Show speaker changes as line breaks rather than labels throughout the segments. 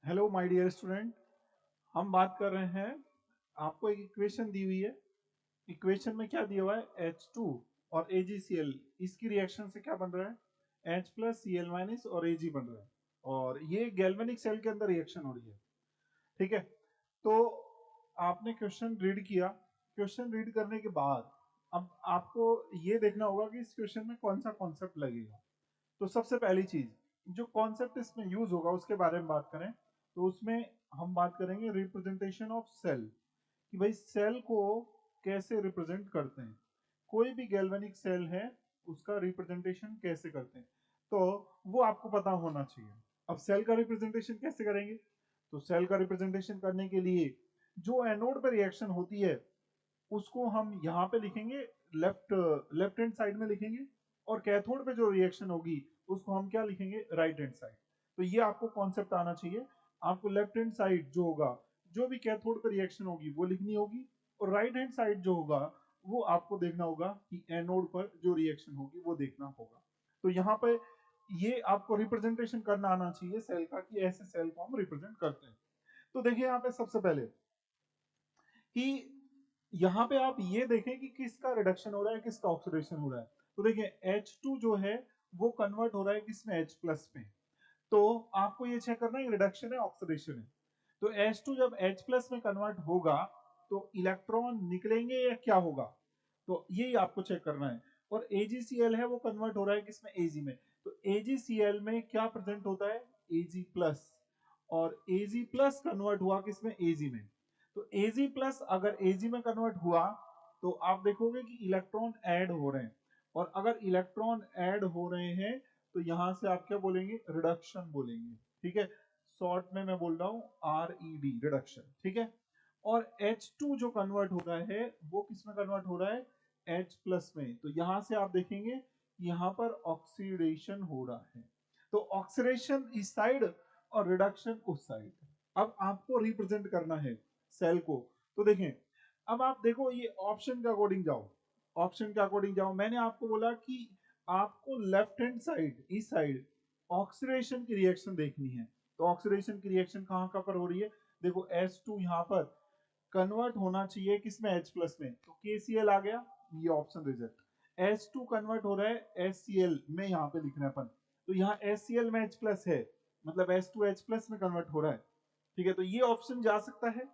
Hello my dear student. हम बात कर रहे हैं, आपको एक इक्वेशन दी हुई है। इक्वेशन में क्या दिया हुआ है, H2 और AgCl, इसकी रिएक्शन से क्या बन रहा है, H प्लस Cl माइनस और Ag बन रहा है, और ये गैल्वेनिक सेल के अंदर रिएक्शन हो रही है। ठीक है, तो आपने क्वेश्चन रीड किया। क्वेश्चन रीड करने के बाद अब आपको ये देखना होगा कि इस क्वेश्चन में कौन सा कॉन्सेप्ट लगेगा। तो सबसे पहली चीज, जो कॉन्सेप्ट इसमें यूज होगा उसके बारे में बात करें तो उसमें हम बात करेंगे रिप्रेजेंटेशन ऑफ सेल, कि भाई सेल को कैसे रिप्रेजेंट करते हैं। कोई भी गैल्वेनिक सेल है उसका रिप्रेजेंटेशन कैसे करते हैं, तो वो आपको पता होना चाहिए। अब सेल का रिप्रेजेंटेशन कैसे करेंगे, तो सेल का रिप्रेजेंटेशन करने के लिए जो एनोड पर रिएक्शन होती है उसको हम यहाँ पे लिखेंगे, लेफ्ट लेफ्ट हैंड साइड में लिखेंगे, और कैथोड पे जो रिएक्शन होगी उसको हम क्या लिखेंगे, राइट हैंड साइड। तो ये आपको कॉन्सेप्ट आना चाहिए। आपको लेफ्ट हैंड साइड जो होगा, जो भी कैथोड पे रिएक्शन होगी वो लिखनी होगी, और राइट हैंड साइड जो होगा वो आपको देखना होगा कि एनोड पर जो रिएक्शन होगी वो देखना होगा। तो यहाँ पे ये आपको रिप्रेजेंटेशन करना आना चाहिए सेल का, कि ऐसे सेल को हम रिप्रेजेंट करते हैं। तो देखिए यहाँ पे सबसे पहले कि यहाँ पे आप ये देखें कि किसका रिडक्शन हो रहा है, किसका ऑक्सीडेशन हो रहा है। तो देखिए H2 जो है वो कन्वर्ट हो रहा है किसमें, H प्लस में। तो आपको ये चेक करना है रिडक्शन है ऑक्सीडेशन है। तो H2 जब H प्लस में कन्वर्ट होगा तो इलेक्ट्रॉन निकलेंगे या क्या होगा, तो ये आपको चेक करना है। और AgCl है वो कन्वर्ट हो रहा है किसमें, Ag में। तो AgCl में क्या प्रेजेंट होता है, Ag प्लस, और Ag प्लस कन्वर्ट हुआ किसमें, Ag में। तो Ag प्लस अगर Ag में कन्वर्ट हुआ तो आप देखोगे कि इलेक्ट्रॉन ऐड हो रहे हैं, और अगर इलेक्ट्रॉन ऐड हो रहे हैं तो यहां से आप क्या बोलेंगे, रिडक्शन बोलेंगे। ठीक है, शॉर्ट में मैं बोल रहा हूं RED, रिडक्शन। ठीक है, और H2 जो कन्वर्ट हो रहा है वो किस में कन्वर्ट हो रहा है, H प्लस में। तो यहां से आप देखेंगे यहां पर ऑक्सीडेशन हो रहा है। तो ऑक्सीडेशन इस साइड और रिडक्शन उस साइड। अब आपको रिप्रेजेंट करना है सेल को। तो देखें, अब आप देखो ये ऑप्शन के अकॉर्डिंग जाओ, ऑप्शन के अकॉर्डिंग जाओ। मैंने आपको बोला कि आपको लेफ्ट हैंड साइड, इस साइड ऑक्सीडेशन की रिएक्शन देखनी है। तो ऑक्सीडेशन की रिएक्शन कहां कहां पर हो रही है, देखो H2 यहां पर कन्वर्ट होना चाहिए किसमें, H प्लस में। तो KCl आ गया, ये ऑप्शन रिजेक्ट। H2 कन्वर्ट हो रहा है HCl में, यहाँ पे लिखना है अपन। तो यहाँ HCl में H प्लस है, मतलब H2 H प्लस में कन्वर्ट हो रहा है। ठीक है, तो ये ऑप्शन जा सकता है।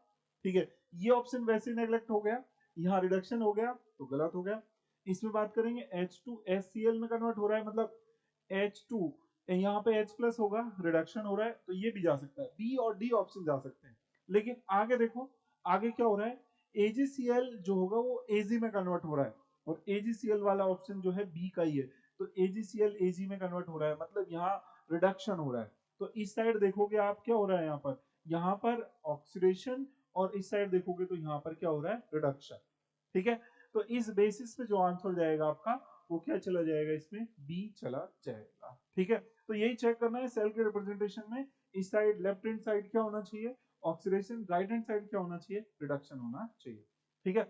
ठीक है, ये ऑप्शन वैसे नेग्लेक्ट हो गया, यहाँ रिडक्शन हो गया तो गलत हो गया। इसमें बात करेंगे H2 HCl में कन्वर्ट हो रहा है, मतलब H2 यहाँ पे H प्लस होगा, रिडक्शन हो रहा है, तो ये भी जा सकता है। B और D ऑप्शन जा सकते हैं। लेकिन आगे देखो, आगे क्या हो रहा है, AgCl जो होगा वो Ag में कन्वर्ट हो रहा है, और AgCl वाला ऑप्शन जो है B का ही है। तो AgCl Ag में कन्वर्ट हो रहा है, मतलब यहाँ रिडक्शन हो रहा है। तो इस साइड देखोगे आप क्या हो रहा है, यहाँ पर ऑक्सीडेशन, और इस साइड देखोगे तो यहाँ पर क्या हो रहा है, रिडक्शन। ठीक है, तो इस बेसिस पे जो आंसर जाएगा आपका वो क्या चला जाएगा, इसमें बी चला जाएगा। ठीक है, तो यही चेक करना है सेल के रिप्रेजेंटेशन में। इस साइड लेफ्ट हैंड साइड क्या होना चाहिए, ऑक्सीडेशन, राइट हैंड साइड क्या होना चाहिए, रिडक्शन होना चाहिए। ठीक है,